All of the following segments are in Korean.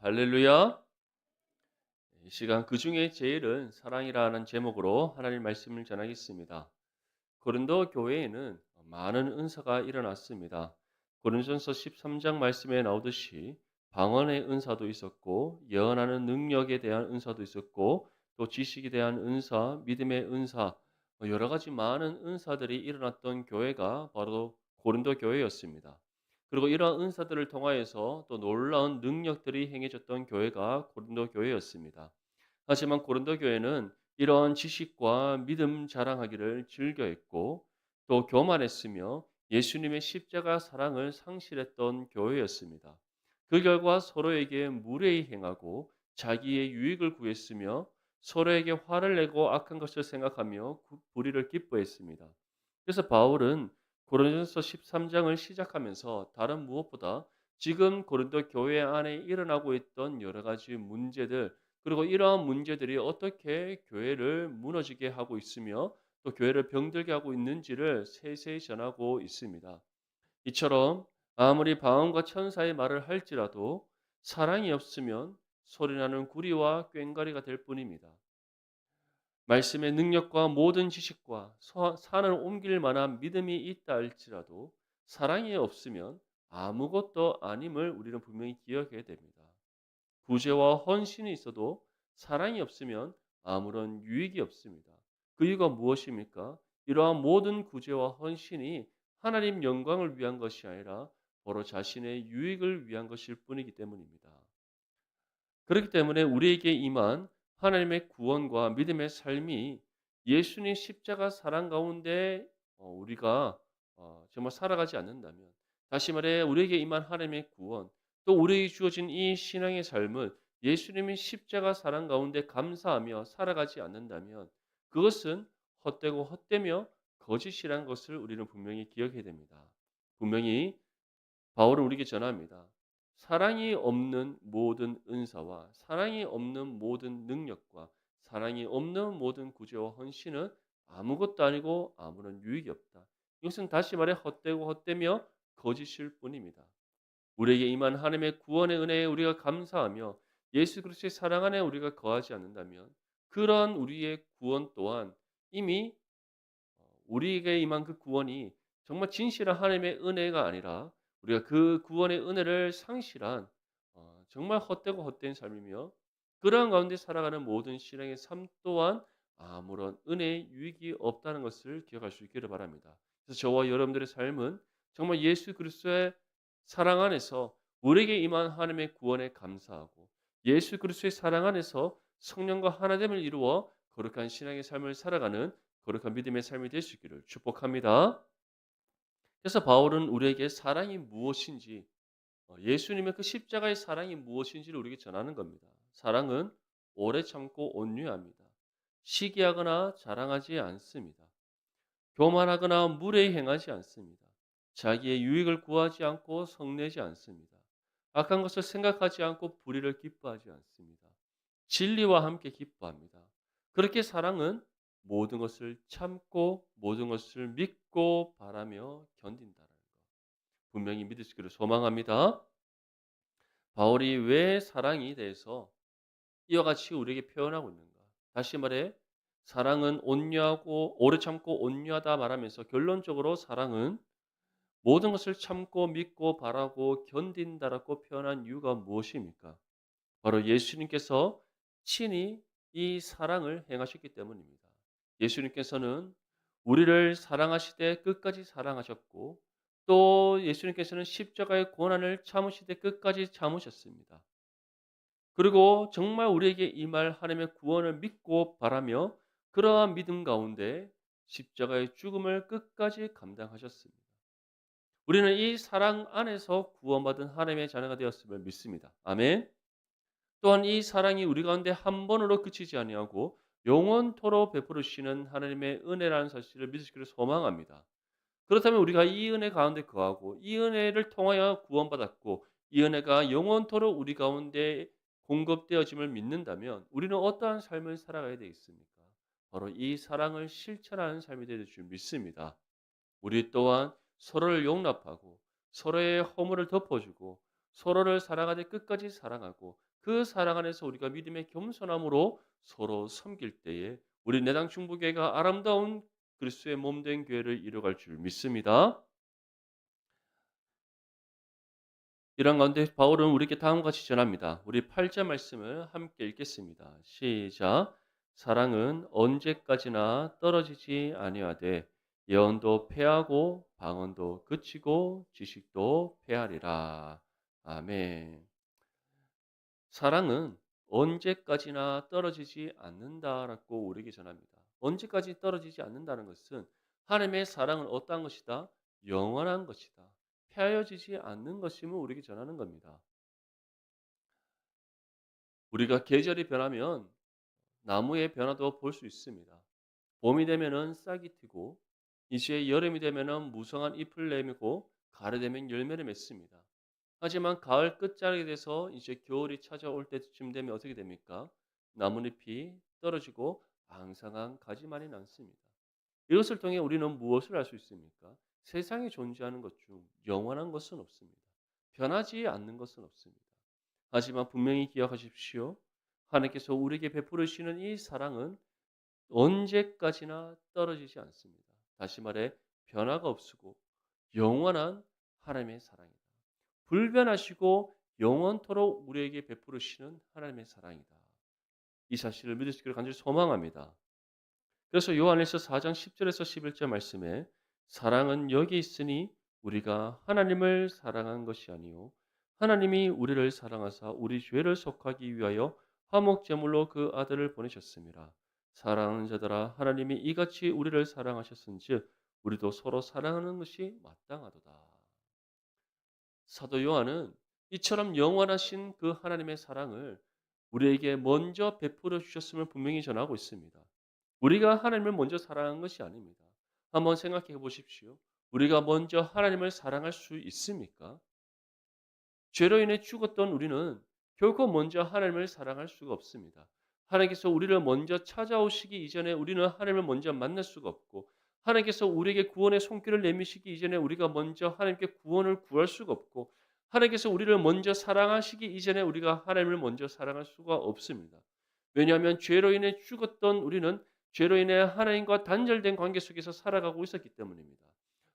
할렐루야. 이 시간 그 중에 제일은 사랑이라는 제목으로 하나님 말씀을 전하겠습니다. 고린도 교회에는 많은 은사가 일어났습니다. 고린전서 13장 말씀에 나오듯이 방언의 은사도 있었고 예언하는 능력에 대한 은사도 있었고 또 지식에 대한 은사, 믿음의 은사, 여러 가지 많은 은사들이 일어났던 교회가 바로 고린도 교회였습니다. 그리고 이러한 은사들을 통하여서 또 놀라운 능력들이 행해졌던 교회가 고린도 교회였습니다. 하지만 고린도 교회는 이러한 지식과 믿음 자랑하기를 즐겨했고 또 교만했으며 예수님의 십자가 사랑을 상실했던 교회였습니다. 그 결과 서로에게 무례히 행하고 자기의 유익을 구했으며 서로에게 화를 내고 악한 것을 생각하며 불의를 기뻐했습니다. 그래서 바울은 고린도전서 13장을 시작하면서 다른 무엇보다 지금 고린도 교회 안에 일어나고 있던 여러 가지 문제들, 그리고 이러한 문제들이 어떻게 교회를 무너지게 하고 있으며 또 교회를 병들게 하고 있는지를 세세히 전하고 있습니다. 이처럼 아무리 방언과 천사의 말을 할지라도 사랑이 없으면 소리나는 구리와 꽹과리가 될 뿐입니다. 말씀의 능력과 모든 지식과 산을 옮길 만한 믿음이 있다 할지라도 사랑이 없으면 아무것도 아님을 우리는 분명히 기억해야 됩니다. 구제와 헌신이 있어도 사랑이 없으면 아무런 유익이 없습니다. 그 이유가 무엇입니까? 이러한 모든 구제와 헌신이 하나님 영광을 위한 것이 아니라 바로 자신의 유익을 위한 것일 뿐이기 때문입니다. 그렇기 때문에 우리에게 임한 하나님의 구원과 믿음의 삶이 예수님 십자가 사랑 가운데 우리가 정말 살아가지 않는다면, 다시 말해 우리에게 임한 하나님의 구원, 또 우리에게 주어진 이 신앙의 삶을 예수님의 십자가 사랑 가운데 감사하며 살아가지 않는다면 그것은 헛되고 헛되며 거짓이란 것을 우리는 분명히 기억해야 됩니다. 분명히 바울은 우리에게 전합니다. 사랑이 없는 모든 은사와 사랑이 없는 모든 능력과 사랑이 없는 모든 구제와 헌신은 아무것도 아니고 아무런 유익이 없다. 이것은 다시 말해 헛되고 헛되며 거짓일 뿐입니다. 우리에게 임한 하나님의 구원의 은혜에 우리가 감사하며 예수 그리스도의 사랑 안에 우리가 거하지 않는다면 그런 우리의 구원 또한 이미 우리에게 임한 그 구원이 정말 진실한 하나님의 은혜가 아니라 우리가 그 구원의 은혜를 상실한 정말 헛되고 헛된 삶이며 그러한 가운데 살아가는 모든 신앙의 삶 또한 아무런 은혜의 유익이 없다는 것을 기억할 수 있기를 바랍니다. 그래서 저와 여러분들의 삶은 정말 예수 그리스도의 사랑 안에서 우리에게 임한 하나님의 구원에 감사하고 예수 그리스도의 사랑 안에서 성령과 하나됨을 이루어 거룩한 신앙의 삶을 살아가는 거룩한 믿음의 삶이 될 수 있기를 축복합니다. 그래서 바울은 우리에게 사랑이 무엇인지, 예수님의 그 십자가의 사랑이 무엇인지를 우리에게 전하는 겁니다. 사랑은 오래 참고 온유합니다. 시기하거나 자랑하지 않습니다. 교만하거나 무례히 행하지 않습니다. 자기의 유익을 구하지 않고 성내지 않습니다. 악한 것을 생각하지 않고 불의를 기뻐하지 않습니다. 진리와 함께 기뻐합니다. 그렇게 사랑은 모든 것을 참고 모든 것을 믿고 바라며 견딘다는 것. 분명히 믿을 수 있기를 소망합니다. 바울이 왜 사랑에 대해서 이와 같이 우리에게 표현하고 있는가? 다시 말해 사랑은 온유하고 오래 참고 온유하다 말하면서 결론적으로 사랑은 모든 것을 참고 믿고 바라고 견딘다라고 표현한 이유가 무엇입니까? 바로 예수님께서 친히 이 사랑을 행하셨기 때문입니다. 예수님께서는 우리를 사랑하시되 끝까지 사랑하셨고 또 예수님께서는 십자가의 고난을 참으시되 끝까지 참으셨습니다. 그리고 정말 우리에게 임할 하나님의 구원을 믿고 바라며 그러한 믿음 가운데 십자가의 죽음을 끝까지 감당하셨습니다. 우리는 이 사랑 안에서 구원받은 하나님의 자녀가 되었음을 믿습니다. 아멘. 또한 이 사랑이 우리 가운데 한 번으로 그치지 아니하고 영원토록 베풀으시는 하나님의 은혜라는 사실을 믿으시기를 소망합니다. 그렇다면 우리가 이 은혜 가운데 거하고 이 은혜를 통하여 구원받았고 이 은혜가 영원토록 우리 가운데 공급되어짐을 믿는다면 우리는 어떠한 삶을 살아가야 되겠습니까? 바로 이 사랑을 실천하는 삶이 될 줄 믿습니다. 우리 또한 서로를 용납하고 서로의 허물을 덮어주고 서로를 사랑하되 끝까지 사랑하고 그 사랑 안에서 우리가 믿음의 겸손함으로 서로 섬길 때에 우리 내당 중보교회가 아름다운 그리스도의 몸 된 교회를 이뤄갈 줄 믿습니다. 이런 가운데 바울은 우리에게 다음과 같이 전합니다. 우리 8절 말씀을 함께 읽겠습니다. 시작. 사랑은 언제까지나 떨어지지 아니하되 예언도 패하고 방언도 그치고 지식도 패하리라. 아멘. 사랑은 언제까지나 떨어지지 않는다라고 우리에게 전합니다. 언제까지 떨어지지 않는다는 것은 하나님의 사랑은 어떠한 것이다? 영원한 것이다. 패하여지지 않는 것임을 우리에게 전하는 겁니다. 우리가 계절이 변하면 나무의 변화도 볼 수 있습니다. 봄이 되면은 싹이 트고 이제 여름이 되면은 무성한 잎을 내미고 가을이 되면 열매를 맺습니다. 하지만 가을 끝자락이 돼서 이제 겨울이 찾아올 때쯤 되면 어떻게 됩니까? 나뭇잎이 떨어지고 앙상한 가지만이 남습니다. 이것을 통해 우리는 무엇을 알 수 있습니까? 세상에 존재하는 것 중 영원한 것은 없습니다. 변하지 않는 것은 없습니다. 하지만 분명히 기억하십시오. 하나님께서 우리에게 베풀으시는 이 사랑은 언제까지나 떨어지지 않습니다. 다시 말해 변화가 없고 영원한 하나님의 사랑이다. 불변하시고 영원토록 우리에게 베풀으시는 하나님의 사랑이다. 이 사실을 믿을 수 있기를 간절히 소망합니다. 그래서 요한일서 4장 10절에서 11절 말씀에 사랑은 여기 있으니 우리가 하나님을 사랑한 것이 아니요 하나님이 우리를 사랑하사 우리 죄를 속하기 위하여 화목 제물로 그 아들을 보내셨습니다. 사랑하는 자들아 하나님이 이같이 우리를 사랑하셨은즉 우리도 서로 사랑하는 것이 마땅하도다. 사도 요한은 이처럼 영원하신 그 하나님의 사랑을 우리에게 먼저 베풀어 주셨음을 분명히 전하고 있습니다. 우리가 하나님을 먼저 사랑한 것이 아닙니다. 한번 생각해 보십시오. 우리가 먼저 하나님을 사랑할 수 있습니까? 죄로 인해 죽었던 우리는 결코 먼저 하나님을 사랑할 수가 없습니다. 하나님께서 우리를 먼저 찾아오시기 이전에 우리는 하나님을 먼저 만날 수가 없고 하나님께서 우리에게 구원의 손길을 내미시기 이전에 우리가 먼저 하나님께 구원을 구할 수가 없고 하나님께서 우리를 먼저 사랑하시기 이전에 우리가 하나님을 먼저 사랑할 수가 없습니다. 왜냐하면 죄로 인해 죽었던 우리는 죄로 인해 하나님과 단절된 관계 속에서 살아가고 있었기 때문입니다.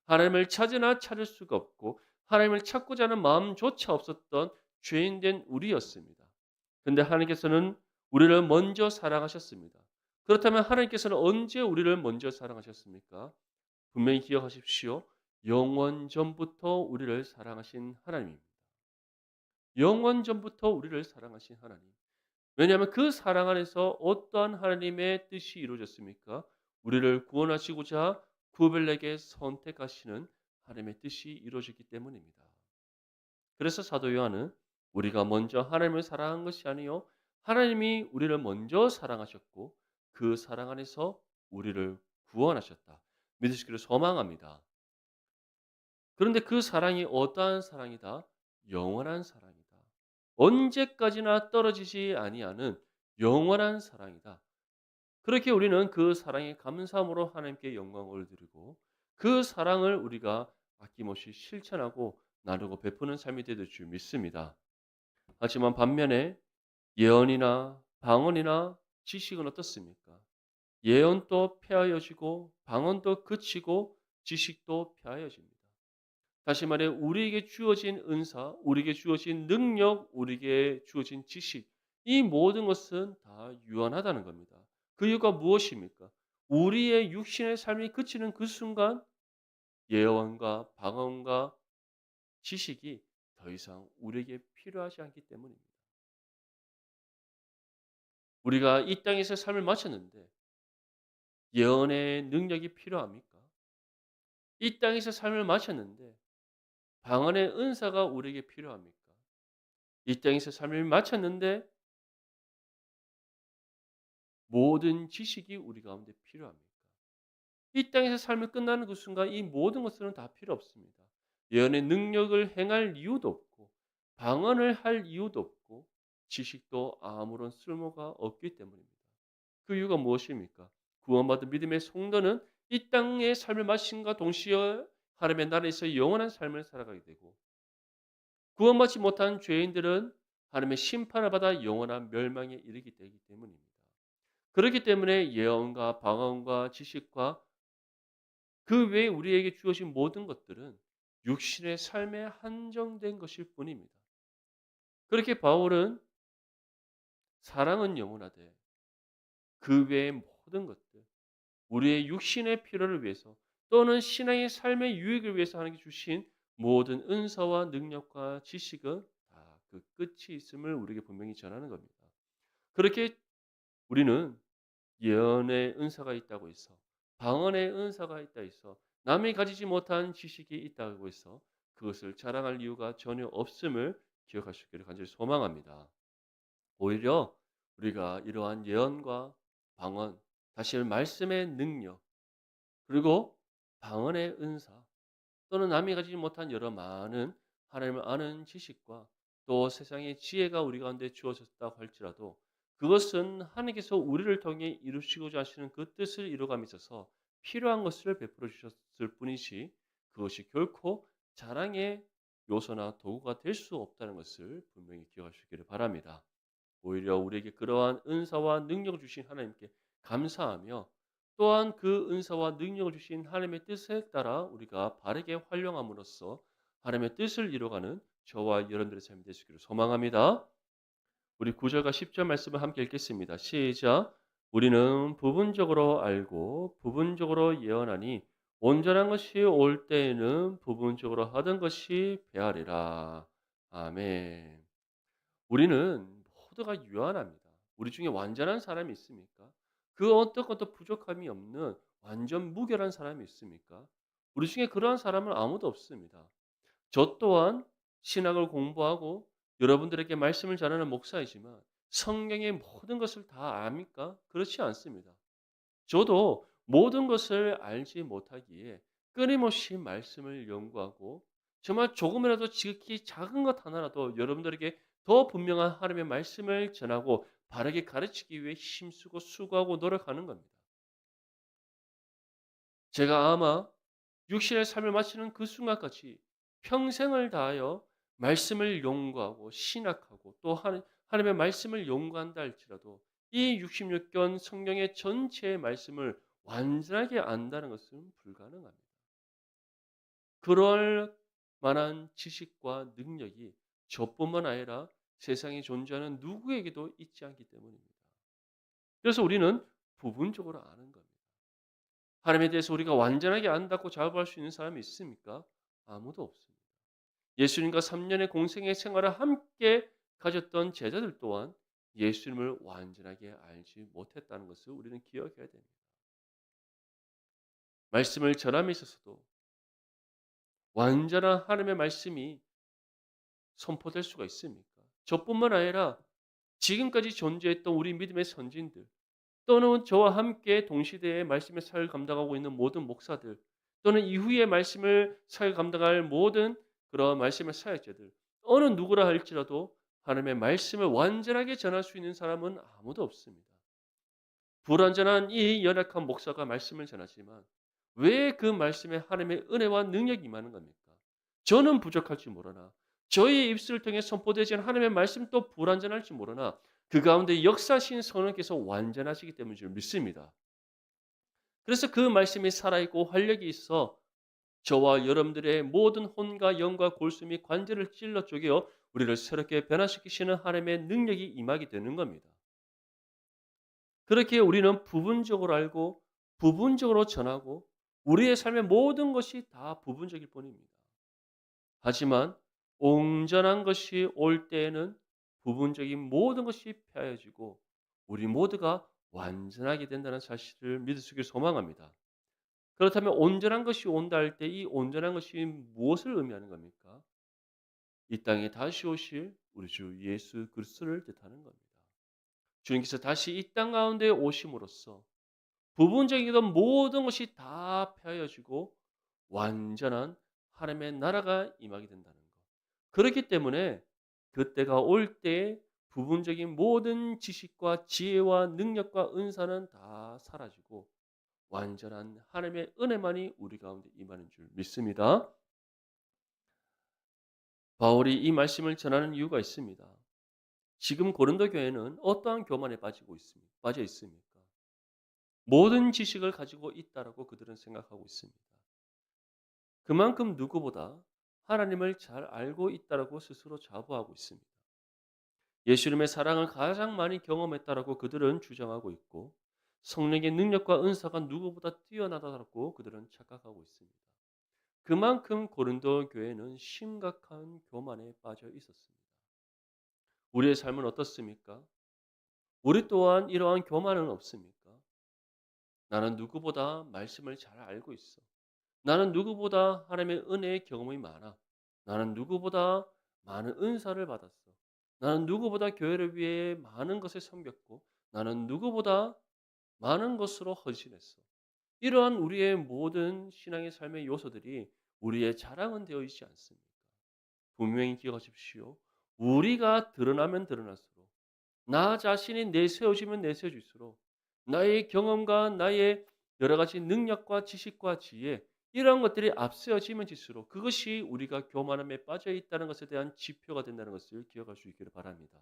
하나님을 찾으나 찾을 수가 없고 하나님을 찾고자 하는 마음조차 없었던 죄인된 우리였습니다. 그런데 하나님께서는 우리를 먼저 사랑하셨습니다. 그렇다면 하나님께서는 언제 우리를 먼저 사랑하셨습니까? 분명히 기억하십시오. 영원 전부터 우리를 사랑하신 하나님입니다. 영원 전부터 우리를 사랑하신 하나님. 왜냐하면 그 사랑 안에서 어떠한 하나님의 뜻이 이루어졌습니까? 우리를 구원하시고자 구별내게 선택하시는 하나님의 뜻이 이루어졌기 때문입니다. 그래서 사도 요한은 우리가 먼저 하나님을 사랑한 것이 아니요 하나님이 우리를 먼저 사랑하셨고 그 사랑 안에서 우리를 구원하셨다. 믿으시기를 소망합니다. 그런데 그 사랑이 어떠한 사랑이다? 영원한 사랑이다. 언제까지나 떨어지지 아니하는 영원한 사랑이다. 그렇게 우리는 그 사랑에 감사함으로 하나님께 영광을 드리고 그 사랑을 우리가 아낌없이 실천하고 나누고 베푸는 삶이 되될 줄 믿습니다. 하지만 반면에 예언이나 방언이나 지식은 어떻습니까? 예언도 폐하여지고 방언도 그치고 지식도 폐하여집니다. 다시 말해 우리에게 주어진 은사, 우리에게 주어진 능력, 우리에게 주어진 지식 이 모든 것은 다 유한하다는 겁니다. 그 이유가 무엇입니까? 우리의 육신의 삶이 그치는 그 순간 예언과 방언과 지식이 더 이상 우리에게 필요하지 않기 때문입니다. 우리가 이 땅에서 삶을 마쳤는데 예언의 능력이 필요합니까? 이 땅에서 삶을 마쳤는데 방언의 은사가 우리에게 필요합니까? 이 땅에서 삶을 마쳤는데 모든 지식이 우리 가운데 필요합니까? 이 땅에서 삶이 끝나는 그 순간 이 모든 것들은 다 필요 없습니다. 예언의 능력을 행할 이유도 없고 방언을 할 이유도 없고 지식도 아무런 쓸모가 없기 때문입니다. 그 이유가 무엇입니까? 구원받은 믿음의 성도는 이 땅의 삶을 마신과 동시에 하나님의 나라에서 영원한 삶을 살아가게 되고 구원받지 못한 죄인들은 하나님의 심판을 받아 영원한 멸망에 이르게 되기 때문입니다. 그렇기 때문에 예언과 방언과 지식과 그 외에 우리에게 주어진 모든 것들은 육신의 삶에 한정된 것일 뿐입니다. 그렇게 바울은 사랑은 영원하되 그 외의 모든 것들, 우리의 육신의 필요를 위해서 또는 신앙의 삶의 유익을 위해서 하나님께 주신 모든 은사와 능력과 지식은 다 그 끝이 있음을 우리에게 분명히 전하는 겁니다. 그렇게 우리는 예언의 은사가 있다고 해서 방언의 은사가 있다 해서 남이 가지지 못한 지식이 있다고 해서 그것을 자랑할 이유가 전혀 없음을 기억하시기를 간절히 소망합니다. 오히려 우리가 이러한 예언과 방언, 다시 말씀의 능력, 그리고 방언의 은사 또는 남이 가지지 못한 여러 많은 하나님을 아는 지식과 또 세상의 지혜가 우리 가운데 주어졌다고 할지라도 그것은 하나님께서 우리를 통해 이루시고자 하시는 그 뜻을 이루감에 있어서 필요한 것을 베풀어 주셨을 뿐이지 그것이 결코 자랑의 요소나 도구가 될 수 없다는 것을 분명히 기억하시기를 바랍니다. 오히려 우리에게 그러한 은사와 능력을 주신 하나님께 감사하며 또한 그 은사와 능력을 주신 하나님의 뜻에 따라 우리가 바르게 활용함으로써 하나님의 뜻을 이루어가는 저와 여러분들의 삶이 되시기를 소망합니다. 우리 9절과 10절 말씀을 함께 읽겠습니다. 시작. 우리는 부분적으로 알고 부분적으로 예언하니 온전한 것이 올 때에는 부분적으로 하던 것이 배하리라. 아멘. 우리는 모두가 유한합니다. 우리 중에 완전한 사람이 있습니까? 그 어떤 것도 부족함이 없는 완전 무결한 사람이 있습니까? 우리 중에 그러한 사람은 아무도 없습니다. 저 또한 신학을 공부하고 여러분들에게 말씀을 전하는 목사이지만 성경의 모든 것을 다 압니까? 그렇지 않습니다. 저도 모든 것을 알지 못하기에 끊임없이 말씀을 연구하고 정말 조금이라도 지극히 작은 것 하나라도 여러분들에게 더 분명한 하나님의 말씀을 전하고 바르게 가르치기 위해 힘쓰고 수고하고 노력하는 겁니다. 제가 아마 육신의 삶을 마치는 그 순간까지 평생을 다하여 말씀을 연구하고 신학하고 또 하나님의 말씀을 연구한다 할지라도 이 66권 성경의 전체의 말씀을 완전하게 안다는 것은 불가능합니다. 그럴 만한 지식과 능력이 저뿐만 아니라 세상에 존재하는 누구에게도 있지 않기 때문입니다. 그래서 우리는 부분적으로 아는 겁니다. 하나님에 대해서 우리가 완전하게 안다고 자부할 수 있는 사람이 있습니까? 아무도 없습니다. 예수님과 3년의 공생의 생활을 함께 가졌던 제자들 또한 예수님을 완전하게 알지 못했다는 것을 우리는 기억해야 됩니다. 말씀을 전함에 있어서도 완전한 하나님의 말씀이 선포될 수가 있습니까? 저뿐만 아니라 지금까지 존재했던 우리 믿음의 선진들 또는 저와 함께 동시대에 말씀의 사역을 감당하고 있는 모든 목사들 또는 이후에 말씀을 사역 감당할 모든 그런 말씀의 사역자들 어느 누구라 할지라도 하나님의 말씀을 완전하게 전할 수 있는 사람은 아무도 없습니다. 불완전한 이 연약한 목사가 말씀을 전하지만 왜 그 말씀에 하나님의 은혜와 능력이 임하는 겁니까? 저는 부족할지 모르나 저의 입술을 통해 선포되지 않은 하나님의 말씀도 불완전할지 모르나 그 가운데 역사하신 성령께서 완전하시기 때문인 줄 믿습니다. 그래서 그 말씀이 살아있고 활력이 있어 저와 여러분들의 모든 혼과 영과 골수 및 관절을 찔러 쪼개어 우리를 새롭게 변화시키시는 하나님의 능력이 임하게 되는 겁니다. 그렇게 우리는 부분적으로 알고 부분적으로 전하고 우리의 삶의 모든 것이 다 부분적일 뿐입니다. 하지만 온전한 것이 올 때에는 부분적인 모든 것이 폐하여지고 우리 모두가 완전하게 된다는 사실을 믿을 수 있기를 소망합니다. 그렇다면 온전한 것이 온다 할 때 이 온전한 것이 무엇을 의미하는 겁니까? 이 땅에 다시 오실 우리 주 예수 그리스도를 뜻하는 겁니다. 주님께서 다시 이 땅 가운데 오심으로써 부분적이던 모든 것이 다 폐하여지고 완전한 하나님의 나라가 임하게 된다는 것. 그렇기 때문에 그때가 올 때에 부분적인 모든 지식과 지혜와 능력과 은사는 다 사라지고 완전한 하나님의 은혜만이 우리 가운데 임하는 줄 믿습니다. 바울이 이 말씀을 전하는 이유가 있습니다. 지금 고린도 교회는 어떠한 교만에 빠져 있습니까? 모든 지식을 가지고 있다라고 그들은 생각하고 있습니다. 그만큼 누구보다 하나님을 잘 알고 있다라고 스스로 자부하고 있습니다. 예수님의 사랑을 가장 많이 경험했다라고 그들은 주장하고 있고 성령의 능력과 은사가 누구보다 뛰어나다라고 그들은 착각하고 있습니다. 그만큼 고린도 교회는 심각한 교만에 빠져 있었습니다. 우리의 삶은 어떻습니까? 우리 또한 이러한 교만은 없습니까? 나는 누구보다 말씀을 잘 알고 있어. 나는 누구보다 하나님의 은혜의 경험이 많아. 나는 누구보다 많은 은사를 받았어. 나는 누구보다 교회를 위해 많은 것을 섬겼고, 나는 누구보다 많은 것으로 헌신했어. 이러한 우리의 모든 신앙의 삶의 요소들이 우리의 자랑은 되어 있지 않습니까? 분명히 기억하십시오. 우리가 드러나면 드러날수록, 나 자신이 내세워지면 내세워질수록, 나의 경험과 나의 여러 가지 능력과 지식과 지혜, 이러한 것들이 앞세워지면 질수록 그것이 우리가 교만함에 빠져 있다는 것에 대한 지표가 된다는 것을 기억할 수 있기를 바랍니다.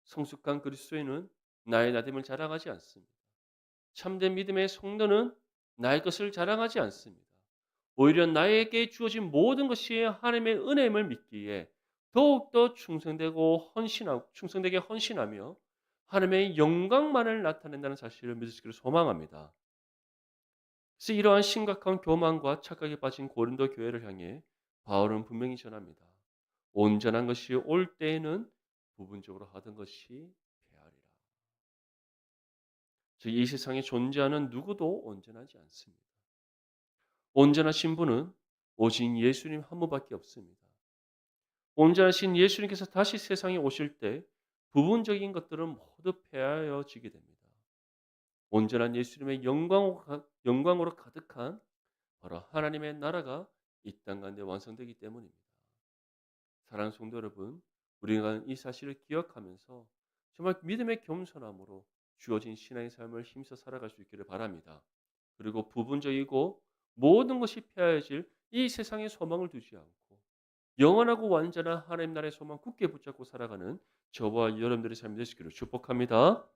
성숙한 그리스도인은 나의 나됨을 자랑하지 않습니다. 참된 믿음의 성도는 나의 것을 자랑하지 않습니다. 오히려 나에게 주어진 모든 것이 하나님의 은혜임을 믿기에 더욱더 충성되게 헌신하며 하나님의 영광만을 나타낸다는 사실을 믿을 수 있기를 소망합니다. 그래서 이러한 심각한 교만과 착각에 빠진 고린도 교회를 향해 바울은 분명히 전합니다. 온전한 것이 올 때에는 부분적으로 하던 것이 패하리라. 즉 이 세상에 존재하는 누구도 온전하지 않습니다. 온전하신 분은 오직 예수님 한 분밖에 없습니다. 온전하신 예수님께서 다시 세상에 오실 때 부분적인 것들은 모두 폐하여지게 됩니다. 온전한 예수님의 영광으로 가득한 바로 하나님의 나라가 이 땅 가운데 완성되기 때문입니다. 사랑하는 성도 여러분, 우리가 이 사실을 기억하면서 정말 믿음의 겸손함으로 주어진 신앙의 삶을 힘써 살아갈 수 있기를 바랍니다. 그리고 부분적이고 모든 것이 폐하여질 이 세상의 소망을 두지 않고 영원하고 완전한 하나님 나라의 소망 굳게 붙잡고 살아가는 저와 여러분들의 삶이 되시기를 축복합니다.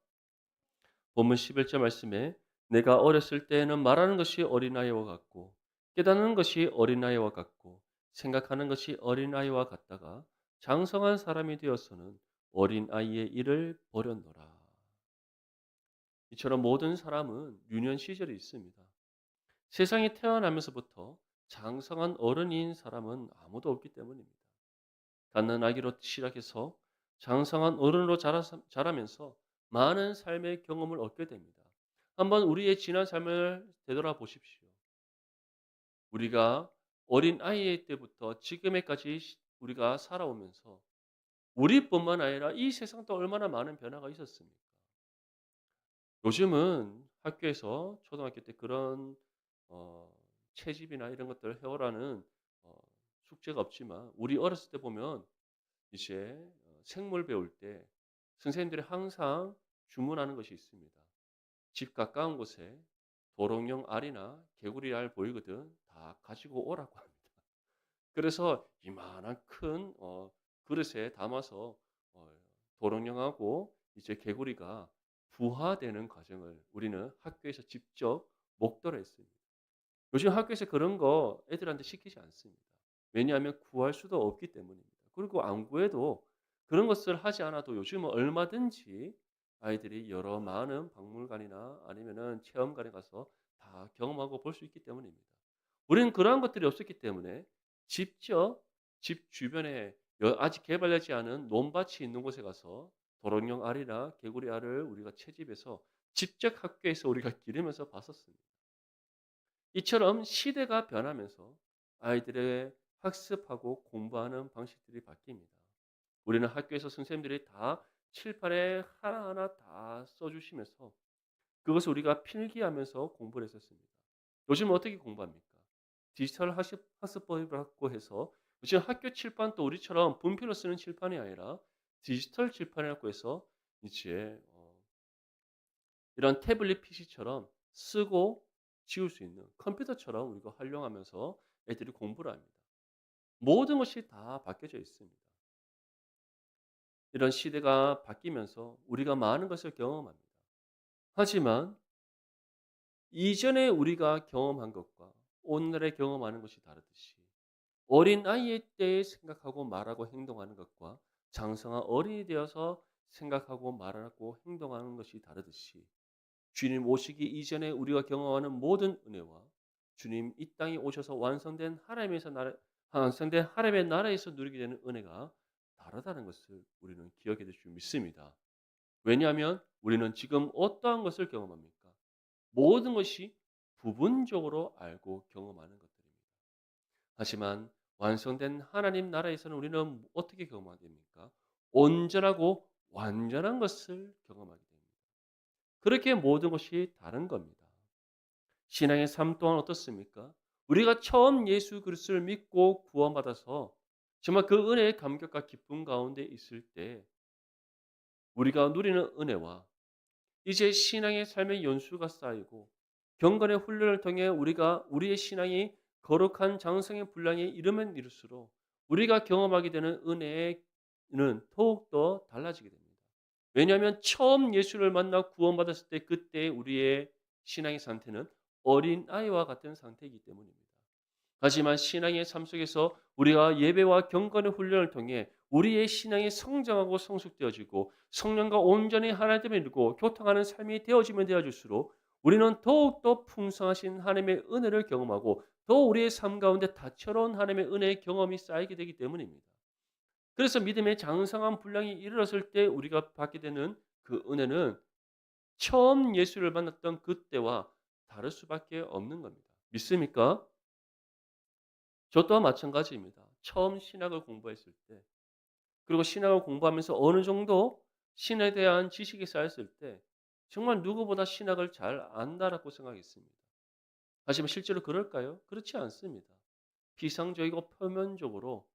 본문 11절 말씀에 내가 어렸을 때에는 말하는 것이 어린아이와 같고 깨닫는 것이 어린아이와 같고 생각하는 것이 어린아이와 같다가 장성한 사람이 되어서는 어린아이의 일을 버렸노라. 이처럼 모든 사람은 유년 시절이 있습니다. 세상에 태어나면서부터 장성한 어른인 사람은 아무도 없기 때문입니다. 갓난아기로 시작해서 장성한 어른으로 자라면서 많은 삶의 경험을 얻게 됩니다. 한번 우리의 지난 삶을 되돌아보십시오. 우리가 어린아이 때부터 지금에까지 우리가 살아오면서 우리뿐만 아니라 이 세상도 얼마나 많은 변화가 있었습니까? 요즘은 학교에서 초등학교 때 그런 어 채집이나 이런 것들을 해 오라는 어 숙제가 없지만 우리 어렸을 때 보면 이제 생물 배울 때 선생님들이 항상 주문하는 것이 있습니다. 집 가까운 곳에 도롱뇽 알이나 개구리 알 보이거든 다 가지고 오라고 합니다. 그래서 이만한 큰 그릇에 담아서 어 도롱뇽하고 이제 개구리가 부화되는 과정을 우리는 학교에서 직접 목도를 했습니다. 요즘 학교에서 그런 거 애들한테 시키지 않습니다. 왜냐하면 구할 수도 없기 때문입니다. 그리고 안 구해도 그런 것을 하지 않아도 요즘은 얼마든지 아이들이 여러 많은 박물관이나 아니면은 체험관에 가서 다 경험하고 볼 수 있기 때문입니다. 우리는 그러한 것들이 없었기 때문에 직접 집 주변에 아직 개발되지 않은 논밭이 있는 곳에 가서 도롱뇽 알이나 개구리 알을 우리가 채집해서 직접 학교에서 우리가 기르면서 봤었습니다. 이처럼 시대가 변하면서 아이들의 학습하고 공부하는 방식들이 바뀝니다. 우리는 학교에서 선생님들이 다 칠판에 하나하나 다 써주시면서 그것을 우리가 필기하면서 공부를 했었습니다. 요즘 어떻게 공부합니까? 디지털 학습법이라고 해서 요즘 학교 칠판도 우리처럼 분필로 쓰는 칠판이 아니라 디지털 칠판이라고 해서 이제 이런 태블릿 PC처럼 쓰고 지울 수 있는 컴퓨터처럼 우리가 활용하면서 애들이 공부를 합니다. 모든 것이 다 바뀌어져 있습니다. 이런 시대가 바뀌면서 우리가 많은 것을 경험합니다. 하지만 이전에 우리가 경험한 것과 오늘의 경험하는 것이 다르듯이 어린아이의 때에 생각하고 말하고 행동하는 것과 장성한 어른이 되어서 생각하고 말하고 행동하는 것이 다르듯이 주님 오시기 이전에 우리가 경험하는 모든 은혜와 주님 이 땅에 오셔서 완성된 하나님의 나라에서 누리게 되는 은혜가 다르다는 것을 우리는 기억해야 될 줄 믿습니다. 왜냐하면 우리는 지금 어떠한 것을 경험합니까? 모든 것이 부분적으로 알고 경험하는 것들입니다. 하지만 완성된 하나님 나라에서는 우리는 어떻게 경험하게 됩니까? 온전하고 완전한 것을 경험하게 됩니다. 그렇게 모든 것이 다른 겁니다. 신앙의 삶 또한 어떻습니까? 우리가 처음 예수 그리스도를 믿고 구원받아서 정말 그 은혜의 감격과 기쁨 가운데 있을 때 우리가 누리는 은혜와 이제 신앙의 삶의 연수가 쌓이고 경건의 훈련을 통해 우리가 우리의 신앙이 거룩한 장성의 분량에 이르면 이를수록 우리가 경험하게 되는 은혜는 더욱더 달라지게 됩니다. 왜냐하면 처음 예수를 만나 구원받았을 때 그때 우리의 신앙의 상태는 어린아이와 같은 상태이기 때문입니다. 하지만 신앙의 삶 속에서 우리가 예배와 경건의 훈련을 통해 우리의 신앙이 성장하고 성숙되어지고 성령과 온전히 하나됨을 이루고 교통하는 삶이 되어지면 되어질수록 우리는 더욱더 풍성하신 하나님의 은혜를 경험하고 더 우리의 삶 가운데 다채로운 하나님의 은혜의 경험이 쌓이게 되기 때문입니다. 그래서 믿음의 장성한 분량이 이르렀을 때 우리가 받게 되는 그 은혜는 처음 예수를 만났던 그때와 다를 수밖에 없는 겁니다. 믿습니까? 저 또한 마찬가지입니다. 처음 신학을 공부했을 때 그리고 신학을 공부하면서 어느 정도 신에 대한 지식이 쌓였을 때 정말 누구보다 신학을 잘 안다라고 생각했습니다. 하지만 실제로 그럴까요? 그렇지 않습니다. 피상적이고 표면적으로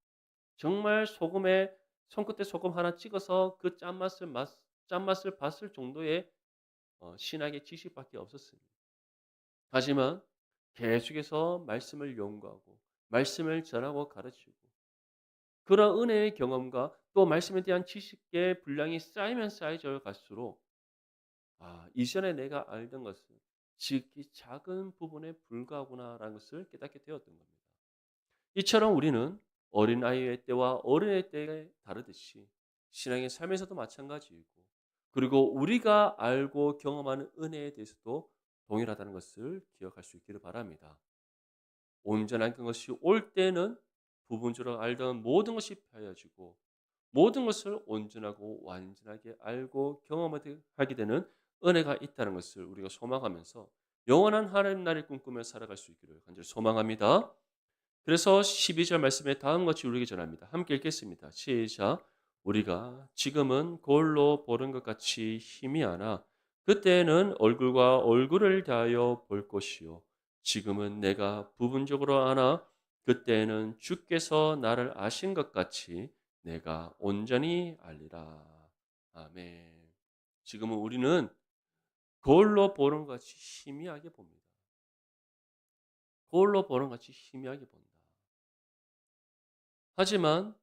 정말 소금에 손끝에 소금 하나 찍어서 그 짠맛을 봤을 정도의 신학의 지식밖에 없었습니다. 하지만 계속해서 말씀을 연구하고 말씀을 전하고 가르치고 그런 은혜의 경험과 또 말씀에 대한 지식의 분량이 쌓이면 쌓여져 갈수록 이전에 내가 알던 것은 지극히 작은 부분에 불과하구나라는 것을 깨닫게 되었던 겁니다. 이처럼 우리는 어린아이의 때와 어른의 때에 다르듯이 신앙의 삶에서도 마찬가지이고 그리고 우리가 알고 경험하는 은혜에 대해서도 동일하다는 것을 기억할 수 있기를 바랍니다. 온전한 것이 올 때는 부분적으로 알던 모든 것이 펴져지고 모든 것을 온전하고 완전하게 알고 경험하게 되는 은혜가 있다는 것을 우리가 소망하면서 영원한 하나님 나라를 꿈꾸며 살아갈 수 있기를 간절히 소망합니다. 그래서 12절 말씀에 다음 같이 우리에게 전합니다. 함께 읽겠습니다. 시작. 우리가 지금은 거울로 보는 것 같이 희미하나 그때는 얼굴과 얼굴을 대하여 볼 것이요. 지금은 내가 부분적으로 아나 그때는 주께서 나를 아신 것 같이 내가 온전히 알리라. 아멘. 지금은 우리는 거울로 보는 것 같이 희미하게 봅니다. 거울로 보는 것 같이 희미하게 본다. 하지만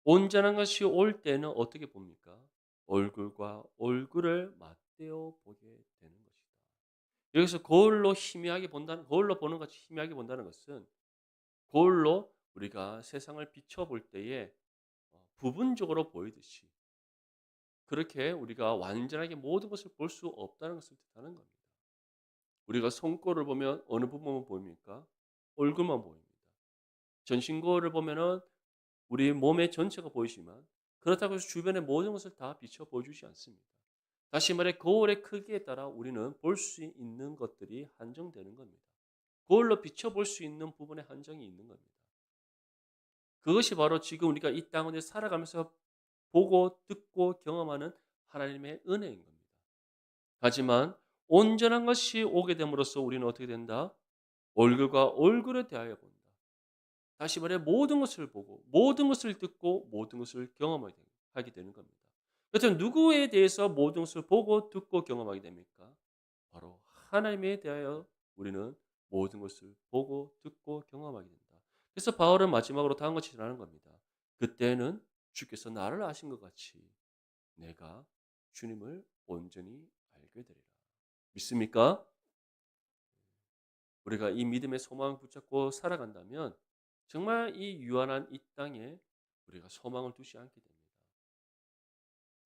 온전한 것이 올 때는 어떻게 봅니까? 얼굴과 얼굴을 맞대어 보게 되는 것이다. 여기서 거울로 보는 것 같이 희미하게 본다는 것은 거울로 우리가 세상을 비춰볼 때에 부분적으로 보이듯이 그렇게 우리가 완전하게 모든 것을 볼 수 없다는 것을 뜻하는 겁니다. 우리가 손거울을 보면 어느 부분만 보입니까? 얼굴만 보입니다. 전신 거울을 보면은 우리 몸의 전체가 보이지만 그렇다고 해서 주변의 모든 것을 다 비춰 보여주지 않습니다. 다시 말해 거울의 크기에 따라 우리는 볼 수 있는 것들이 한정되는 겁니다. 거울로 비춰볼 수 있는 부분에 한정이 있는 겁니다. 그것이 바로 지금 우리가 이 땅을 살아가면서 보고 듣고 경험하는 하나님의 은혜인 겁니다. 하지만 온전한 것이 오게 됨으로써 우리는 어떻게 된다? 얼굴과 얼굴을 대하여 본다. 다시 말해 모든 것을 보고 모든 것을 듣고 모든 것을 경험하게 되는 겁니다. 그렇다면 누구에 대해서 모든 것을 보고 듣고 경험하게 됩니까? 바로 하나님에 대하여 우리는 모든 것을 보고 듣고 경험하게 된다. 그래서 바울은 마지막으로 다음과 같이 전하는 겁니다. 그때는 주께서 나를 아신 것 같이 내가 주님을 온전히 알게 되리라. 믿습니까? 우리가 이 믿음의 소망을 붙잡고 살아간다면 정말 이 유한한 이 땅에 우리가 소망을 두지 않게 됩니다.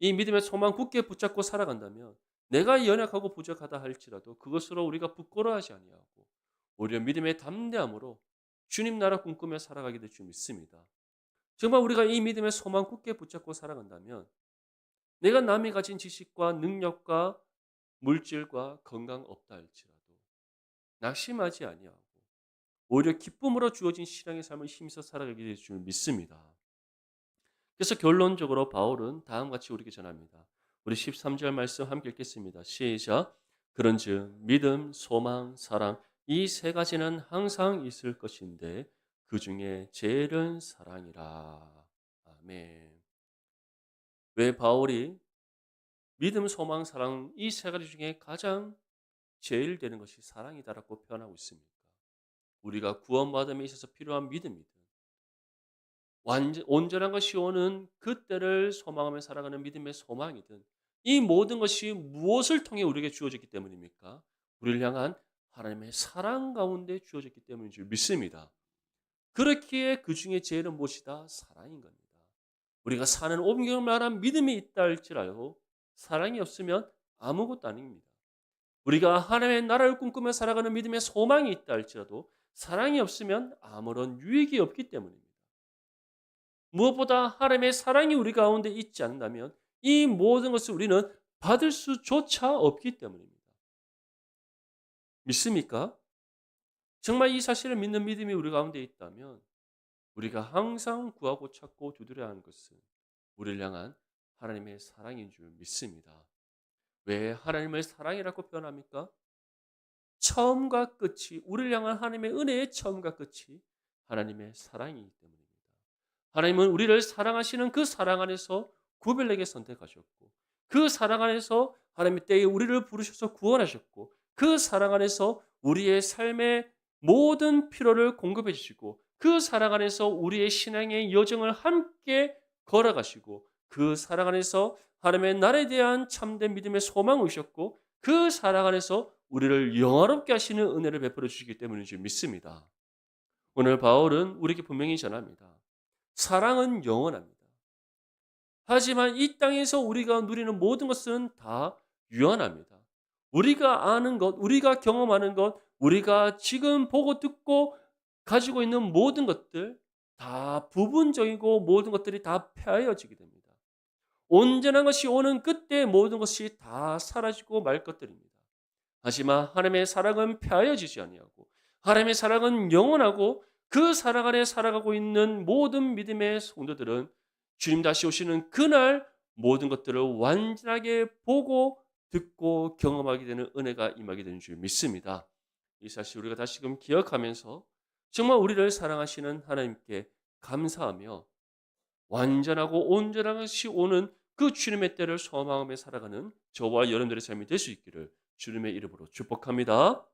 이 믿음의 소망 굳게 붙잡고 살아간다면 내가 연약하고 부족하다 할지라도 그것으로 우리가 부끄러워하지 아니하고 오히려 믿음의 담대함으로 주님 나라 꿈꾸며 살아가게 될 줄 믿습니다. 정말 우리가 이 믿음의 소망 굳게 붙잡고 살아간다면 내가 남이 가진 지식과 능력과 물질과 건강 없다 할지라도 낙심하지 아니하고 오히려 기쁨으로 주어진 신앙의 삶을 힘써 살아가게 될 줄 믿습니다. 그래서 결론적으로 바울은 다음과 같이 우리에게 전합니다. 우리 13절 말씀 함께 읽겠습니다. 시작. 그런즉 믿음, 소망, 사랑 이 세 가지는 항상 있을 것인데 그 중에 제일은 사랑이라. 아멘. 왜 바울이 믿음, 소망, 사랑 이 세 가지 중에 가장 제일 되는 것이 사랑이다라고 표현하고 있습니까? 우리가 구원받음에 있어서 필요한 믿음이든 온전한 것이 오는 그때를 소망하며 살아가는 믿음의 소망이든 이 모든 것이 무엇을 통해 우리에게 주어졌기 때문입니까? 우리를 향한 하나님의 사랑 가운데 주어졌기 때문인 줄 믿습니다. 그렇기에 그 중에 제일은 무엇이다? 사랑인 겁니다. 우리가 사는 옮길 만한 믿음이 있다 할지라도 사랑이 없으면 아무것도 아닙니다. 우리가 하나님의 나라를 꿈꾸며 살아가는 믿음의 소망이 있다 할지라도 사랑이 없으면 아무런 유익이 없기 때문입니다. 무엇보다 하나님의 사랑이 우리 가운데 있지 않는다면 이 모든 것을 우리는 받을 수조차 없기 때문입니다. 믿습니까? 정말 이 사실을 믿는 믿음이 우리 가운데 있다면 우리가 항상 구하고 찾고 두드려야 하는 것은 우리를 향한 하나님의 사랑인 줄 믿습니다. 왜 하나님을 사랑이라고 표현합니까? 처음과 끝이 우리를 향한 하나님의 은혜의 처음과 끝이 하나님의 사랑이기 때문입니다. 하나님은 우리를 사랑하시는 그 사랑 안에서 구별되게 선택하셨고 그 사랑 안에서 하나님의 때에 우리를 부르셔서 구원하셨고 그 사랑 안에서 우리의 삶의 모든 필요를 공급해 주시고 그 사랑 안에서 우리의 신앙의 여정을 함께 걸어가시고 그 사랑 안에서 하나님의 나라에 대한 참된 믿음의 소망을 주셨고 그 사랑 안에서 우리를 영화롭게 하시는 은혜를 베풀어 주시기 때문인 줄 믿습니다. 오늘 바울은 우리에게 분명히 전합니다. 사랑은 영원합니다. 하지만 이 땅에서 우리가 누리는 모든 것은 다 유한합니다. 우리가 아는 것, 우리가 경험하는 것, 우리가 지금 보고 듣고 가지고 있는 모든 것들 다 부분적이고 모든 것들이 다 폐하여지게 됩니다. 온전한 것이 오는 그때 모든 것이 다 사라지고 말 것들입니다. 하지만 하나님의 사랑은 폐하여지지 아니하고 하나님의 사랑은 영원하고 그 사랑 안에 살아가고 있는 모든 믿음의 성도들은 주님 다시 오시는 그날 모든 것들을 완전하게 보고 듣고 경험하게 되는 은혜가 임하게 되는 줄 믿습니다. 이 사실 우리가 다시금 기억하면서 정말 우리를 사랑하시는 하나님께 감사하며 완전하고 온전한 것이 오는 그 주님의 때를 소망하며 살아가는 저와 여러분들의 삶이 될 수 있기를 주님의 이름으로 축복합니다.